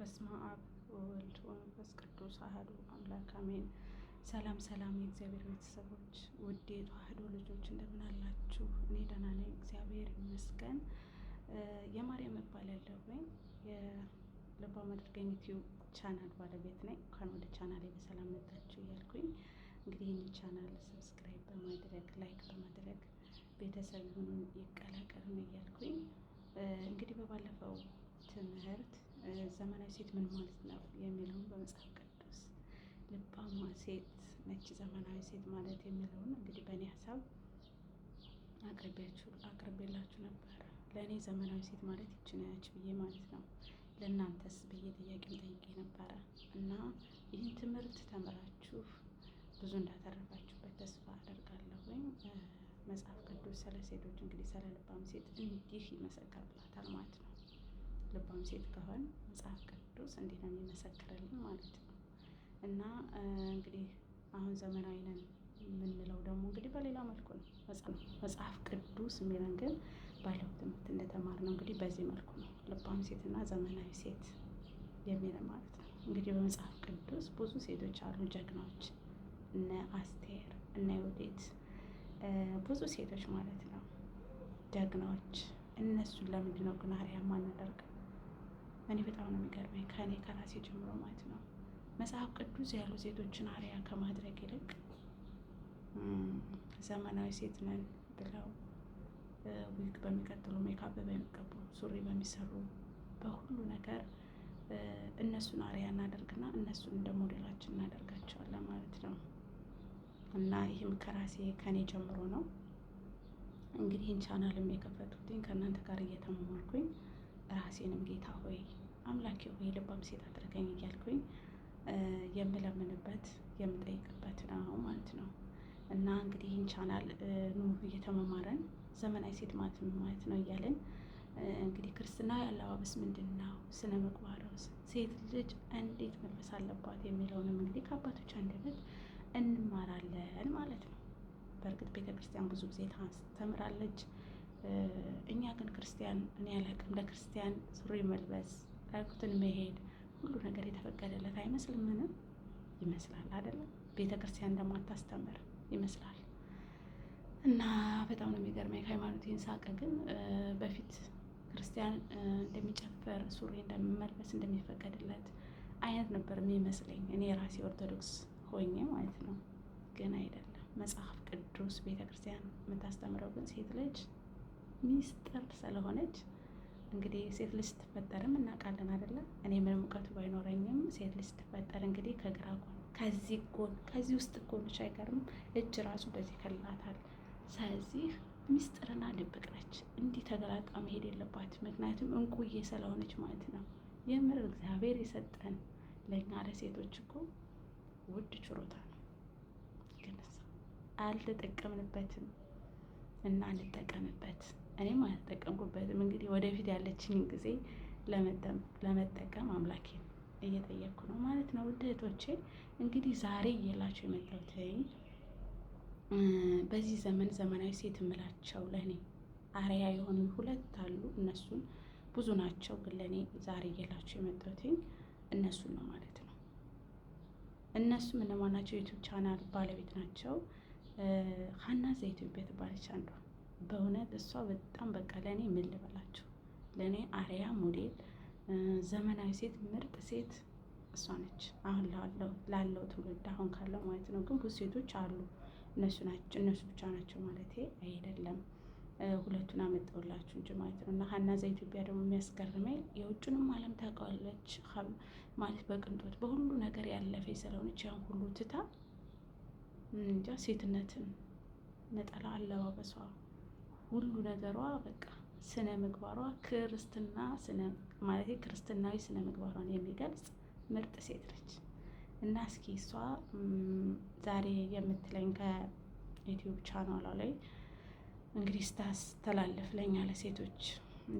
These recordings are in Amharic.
በስመ አብ ወወልድ ወመንፈስ ቅዱስ አሐዱ አምላክ አሜን። ሰላም ሰላም፣ የእግዚአብሔር ቤተሰቦች ውድ የተዋሕዶ ልጆች እንደምን አላችሁ? እኔ ደህና ነኝ፣ እግዚአብሔር ይመስገን። የማርያም እባላለሁ። የልባም አድርገኝ ዩቲዩብ ቻናል ባለቤት ነኝ። እንኳን ወደ ቻናሌ በሰላም መጣችሁ እያልኩኝ እንግዲህ ይህን ቻናል ሰብስክራይብ በማድረግ ላይክ በማድረግ ቤተሰብ ይሁኑን ይቀላቀሉን እያልኩኝ እንግዲህ በባለፈው ትምህርት ዘመናዊ ሴት ምን ማለት ነው የሚለውን በመጽሐፍ ቅዱስ ልባሟ ሴት ነች ዘመናዊ ሴት ማለት የሚለውን እንግዲህ በእኔ ሀሳብ አቅርቤላችሁ ነበር። ለእኔ ዘመናዊ ሴት ማለት ይች ነች ብዬ ማለት ነው። ለእናንተስ ብዬ ጥያቄም ጠይቄ ነበረ እና ይህን ትምህርት ተምራችሁ ብዙ እንዳተረፋችሁበት ተስፋ አደርጋለሁኝ። መጽሐፍ ቅዱስ ስለ ሴቶች እንግዲህ ስለ ልባም ሴት እንዲህ ይመሰክርላታል ማለት ነው። ልባም ሴት ከሆን መጽሐፍ ቅዱስ እንዲህ ነው የሚመሰክርልን ማለት ነው። እና እንግዲህ አሁን ዘመናዊ ነን የምንለው ደግሞ እንግዲህ በሌላ መልኩ ነው። መጽሐፍ ቅዱስ የሚለን ግን ባለው ትምህርት እንደተማርነው እንግዲህ በዚህ መልኩ ነው ልባም ሴትና ዘመናዊ ሴት የሚለን ማለት ነው። እንግዲህ በመጽሐፍ ቅዱስ ብዙ ሴቶች አሉ ጀግናዎች፣ እነ አስቴር እነ ዮዲት ብዙ ሴቶች ማለት ነው ጀግናዎች። እነሱን ለምንድን ነው ግን አርአያ ማናደርገው? እኔ በጣም ነው የሚገርመኝ ከእኔ ከራሴ ጀምሮ ማለት ነው። መጽሐፍ ቅዱስ ያሉ ሴቶችን አርአያ ከማድረግ ይልቅ ዘመናዊ ሴት ነን ብለው ዊግ በሚቀጥሉ ሜካፕ በሚቀቡ ሱሪ በሚሰሩ በሁሉ ነገር እነሱን አርአያ እናደርግና እነሱን እንደ ሞዴላችን እናደርጋቸዋለን ማለት ነው። እና ይህም ከራሴ ከኔ ጀምሮ ነው። እንግዲህ ይህን ቻናልም የከፈቱትኝ ከእናንተ ጋር እየተማማርኩኝ ራሴንም ጌታ ሆይ አምላኬ ሆይ ልባም ሴት አድርገኝ እያልኩኝ የምለምንበት የምጠይቅበት ነው ማለት ነው። እና እንግዲህ ይህን ቻናል ኑ እየተመማረን ዘመናዊ ሴት ማለት ምን ማለት ነው እያለን እንግዲህ ክርስትናዊ አለባበስ ምንድን ነው፣ ስነ ምግባርስ፣ ሴት ልጅ እንዴት መልበስ አለባት የሚለውንም እንግዲህ ከአባቶች አንደበት እንማራለን ማለት ነው። በእርግጥ ቤተክርስቲያን ብዙ ጊዜ ታስተምራለች። እኛ ግን ክርስቲያን እኔ አላውቅም፣ ለክርስቲያን ሱሪ መልበስ ራቁትን መሄድ ሁሉ ነገር የተፈቀደለት አይመስልም? ምንም ይመስላል አይደለም? ቤተክርስቲያን እንደማታስተምር ይመስላል። እና በጣም ነው የሚገርመኝ። ከሃይማኖቴን ሳቅ ግን በፊት ክርስቲያን እንደሚጨፈር ሱሪ እንደሚመልበስ እንደሚፈቀድለት አይነት ነበር የሚመስለኝ እኔ የራሴ ኦርቶዶክስ ሆኜ ማለት ነው። ግን አይደለም። መጽሐፍ ቅዱስ ቤተክርስቲያን የምታስተምረው ግን ሴት ልጅ ሚስጥር ስለሆነች እንግዲህ ሴት ልጅ ስትፈጠርም እናውቃለን አይደለም? እኔ ምንም እውቀቱ ባይኖረኝም ሴት ልጅ ስትፈጠር እንግዲህ ከግራ ጎን ከዚህ ጎን ከዚህ ውስጥ ጎንሽ አይቀርም እጅ ራሱ በዚህ ከላታል። ስለዚህ ሚስጥርና ድብቅ ነች። እንዲህ ተገላጣ መሄድ የለባትም። ምክንያቱም እንቁዬ ስለሆነች ማለት ነው። የምር እግዚአብሔር የሰጠን ለእኛ ለሴቶች እኮ ውድ ችሮታ ነው። ግን አልተጠቀምንበትም እና እንጠቀምበት። እኔም አልተጠቀምኩበትም። እንግዲህ ወደፊት ያለችኝ ጊዜ ለመጠቀም አምላኬን እየጠየቅኩ ነው ማለት ነው። ውድ እህቶቼ እንግዲህ ዛሬ እየላችሁ የመጣሁት በዚህ ዘመን ዘመናዊ ሴት የምላቸው ለእኔ አርአያ የሆኑ ሁለት አሉ። እነሱን ብዙ ናቸው፣ ግን ለእኔ ዛሬ እየላችሁ የመጣሁት እነሱን ነው ማለት ነው። እነሱም እነማን ናቸው? ዩቲዩብ ቻናል ባለቤት ናቸው። ሀና ዘኢትዮጵያ ትባለች አንዷ። በእውነት እሷ በጣም በቃ ለእኔ ምን ልበላቸው፣ ለእኔ አርአያ ሞዴል ዘመናዊ ሴት ምርጥ ሴት እሷ ነች። አሁን ላለው ትውልድ አሁን ካለው ማለት ነው። ግን ብዙ ሴቶች አሉ፣ እነሱ ብቻ ናቸው ማለት አይደለም። ሁለቱን አመጣሁላችሁ እንጂ ማለት ነው። እና ሀና ዘኢትዮጵያ ደግሞ የሚያስገርመኝ የውጭንም ዓለም ታውቃለች ማለት በቅንጦት በሁሉ ነገር ያለፈች ስለሆነች ያን ሁሉ ትታ እንጃ ሴትነትን፣ ነጠላ አለባበሷ፣ ሁሉ ነገሯ በቃ ስነ ምግባሯ ክርስትናዊ ስነ ምግባሯን የሚገልጽ ምርጥ ሴት ነች። እና እስኪ እሷ ዛሬ የምትለኝ ከዩቲዩብ ቻናሏ ላይ እንግዲህ ስታስተላለፍ ለኛ ለሴቶች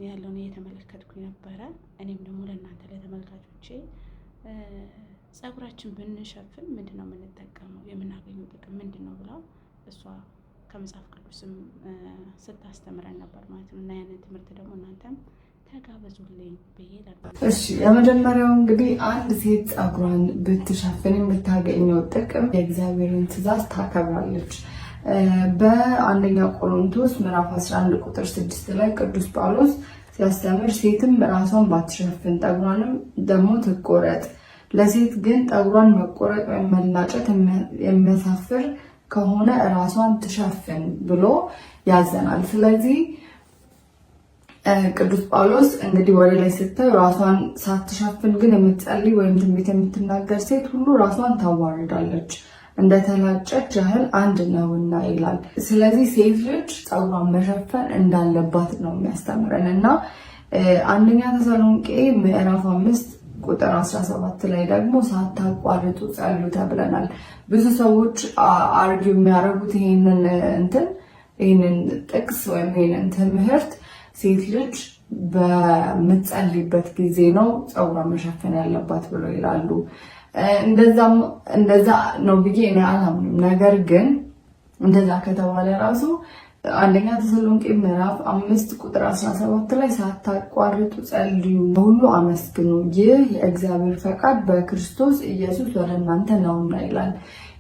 ያለውን እየተመለከትኩኝ ነበረ። እኔም ደግሞ ለእናንተ ለተመልካቾቼ ፀጉራችን ብንሸፍን ምንድን ነው የምንጠቀመው፣ የምናገኘው ጥቅም ምንድን ነው ብላ እሷ ከመጽሐፍ ቅዱስም ስታስተምረን ነበር ማለት ነው። እና ያንን ትምህርት ደግሞ እናንተም ተጋበዙልኝ ብዬ ነበር። እሺ የመጀመሪያው እንግዲህ አንድ ሴት ጸጉሯን ብትሸፍን የምታገኘው ጥቅም የእግዚአብሔርን ትእዛዝ ታከብራለች። በአንደኛ ቆሮንቶስ ምዕራፍ 11 ቁጥር 6 ላይ ቅዱስ ጳውሎስ ሲያስተምር ሴትም ራሷን ባትሸፍን ጠጉሯንም ደግሞ ትቆረጥ፣ ለሴት ግን ጠጉሯን መቆረጥ ወይም መላጨት የሚያሳፍር ከሆነ ራሷን ትሸፍን ብሎ ያዘናል። ስለዚህ ቅዱስ ጳውሎስ እንግዲህ ወደ ላይ ስታይ ራሷን ሳትሸፍን ግን የምትጸልይ ወይም ትንቢት የምትናገር ሴት ሁሉ ራሷን ታዋርዳለች፣ እንደተላጨች ያህል አንድ ነውና ይላል። ስለዚህ ሴት ልጅ ጸጉሯን መሸፈን እንዳለባት ነው የሚያስተምረን እና አንደኛ ተሰሎንቄ ምዕራፍ 5 ቁጥር 17 ላይ ደግሞ ሳታቋርጡ ጸልዩ ተብለናል። ብዙ ሰዎች አርጊው የሚያደርጉት ይህንን ጥቅስ ወይም ይህንን ትምህርት ሴት ልጅ በምትጸልይበት ጊዜ ነው ጸጉሯን መሸፈን ያለባት ብለው ይላሉ። እንደዛ ነው ብዬ እኔ አላምንም። ነገር ግን እንደዛ ከተባለ ራሱ አንደኛ ተሰሎንቄ ምዕራፍ 5 ቁጥር 17 ላይ ሳታቋርጡ ጸልዩ፣ በሁሉ አመስግኑ፣ ይህ የእግዚአብሔር ፈቃድ በክርስቶስ ኢየሱስ ወደ እናንተ ነውና ይላል።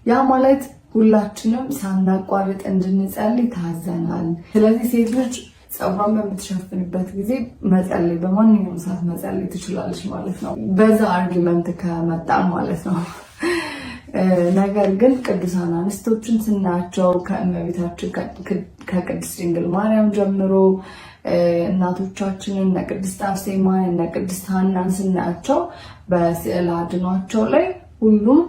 ያ ማለት ሁላችንም ሳናቋርጥ እንድንጸልይ ታዘናል። ስለዚህ ሴት ልጅ ጸጉሯን በምትሸፍንበት ጊዜ መጸለይ በማንኛውም ሰዓት መጸለይ ትችላለች ማለት ነው፣ በዛ አርጊመንት ከመጣ ማለት ነው። ነገር ግን ቅዱሳን አንስቶችን ስናያቸው ከእመቤታችን ከቅድስት ድንግል ማርያም ጀምሮ እናቶቻችንን እነ ቅድስት አርሴማን እነ ቅድስት ሐናን ስናያቸው በስዕል አድኗቸው ላይ ሁሉም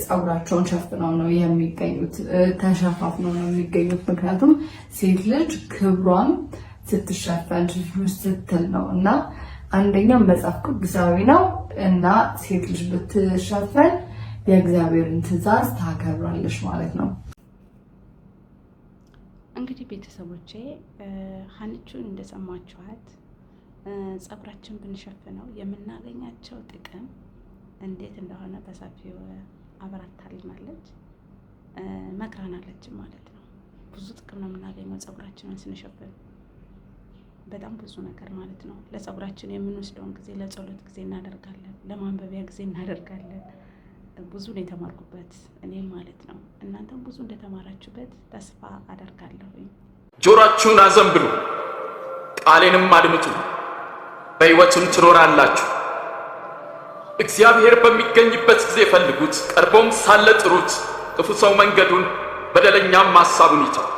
ጸጉራቸውን ሸፍነው ነው የሚገኙት፣ ተሸፋፍነው ነው የሚገኙት። ምክንያቱም ሴት ልጅ ክብሯን ስትሸፈን ስትል ነው እና አንደኛው መጽሐፍ ቅዱሳዊ ነው እና ሴት ልጅ ብትሸፈን የእግዚአብሔርን ትእዛዝ ታከብራለች ማለት ነው። እንግዲህ ቤተሰቦቼ ሀንቹን እንደሰማችኋት ጸጉራችን ብንሸፍነው የምናገኛቸው ጥቅም እንዴት እንደሆነ በሰፊው አብራርታልናለች፣ መክራናለች ማለት ነው። ብዙ ጥቅም ነው የምናገኘው ጸጉራችንን ስንሸፍን፣ በጣም ብዙ ነገር ማለት ነው። ለጸጉራችን የምንወስደውን ጊዜ ለጸሎት ጊዜ እናደርጋለን፣ ለማንበቢያ ጊዜ እናደርጋለን። ብዙ ነው የተማርኩበት እኔም ማለት ነው። እናንተም ብዙ እንደተማራችሁበት ተስፋ አደርጋለሁ። ጆሮአችሁን አዘንብሉ፣ ቃሌንም አድምጡ፣ በሕይወትም ትኖራላችሁ። እግዚአብሔር በሚገኝበት ጊዜ ፈልጉት፣ ቀርቦም ሳለ ጥሩት። ክፉ ሰው መንገዱን በደለኛም ሐሳቡን ይተው፣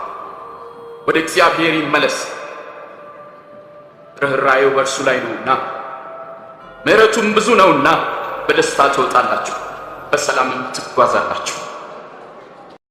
ወደ እግዚአብሔር ይመለስ፣ ርኅራኄው በእርሱ ላይ ነውና ምሕረቱም ብዙ ነውና። በደስታ ትወጣላችሁ፣ በሰላምም ትጓዛላችሁ።